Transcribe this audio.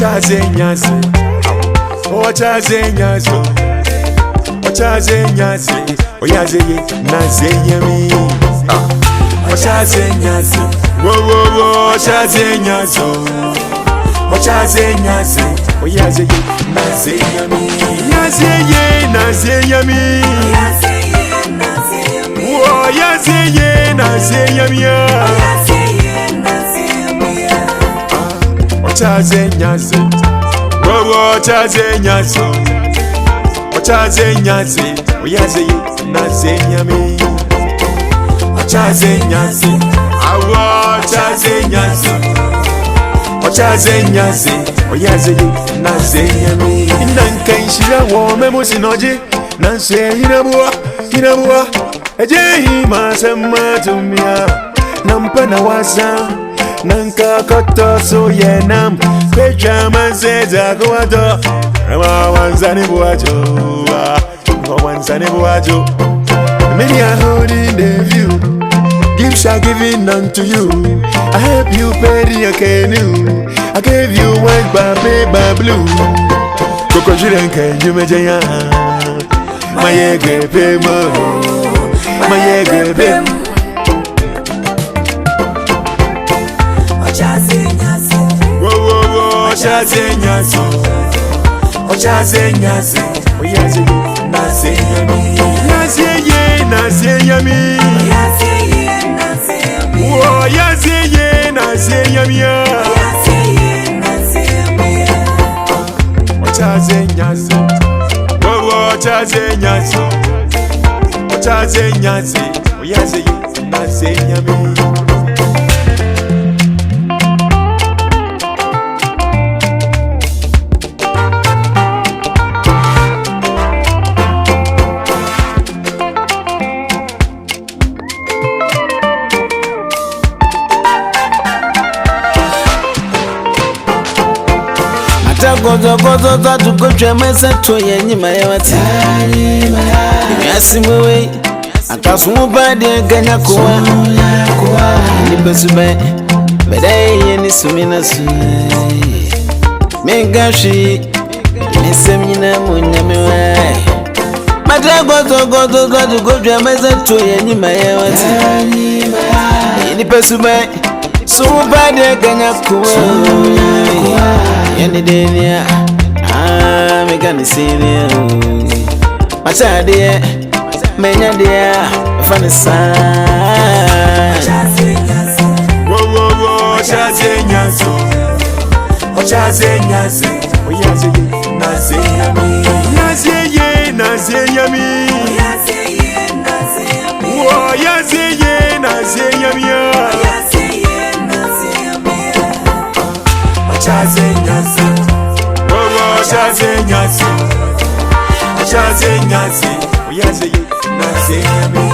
Ochazenyaze, Ochazenyaze, Ochazenyaze, Oyazeye, Nazeyami. Ochazenyaze, wo, Ochazenyaze, Ochazenyaze, Oyazeye, Nazeyami. Yazeye, Nazeyami. Oyazeye, Nazeyami. Ochazenyaze, wo, Ochazenyaze, Ochazenyaze, Oyazeye, Nazeyami. Ochazenyaze, awo, Ochazenyaze, Ochazenyaze, Oyazeye, Nazeyami. Nankanshira wo memusinoji, nanse hinabuwa, ejehi masema tumia, nampana wasa. Nanka koto so yenam pecha manzeza kwato wanzani buajo many are holding the view. Give shall giving unto you. I help you pay your canoe. I gave you white paper blue. Coco Jirenke you meja my egg pemo my egg pemo. Ochazenyaze, Ochazenyaze, Oyazeye, Nazeyami. Yazeye, Nazeyami. Oyazeye, Nazeyami. Ochazenyaze, Ochazenyaze, Ochazenyaze, Oyazeye, Nazeyami. Gozo to go to a mess to any my Yasimu, I can't move by the Ganakua, Nipasube, but I any Suminas Megashi, Missamina Muname. Matagozo to go to a mess to any my Nipasube, so by the Ganakua. Any day, I'm gonna see you. My child, dear, many dear, funny son. Whoa, Ochazenyaze, Ochazenyaze, Oyazeye, Nazeyami. Yazeye, Nazeyami. Oyazeye, Nazeyami. Ochazenyaze, Ochazenyaze, Ochazenyaze, Oyazeye, Nazeyami.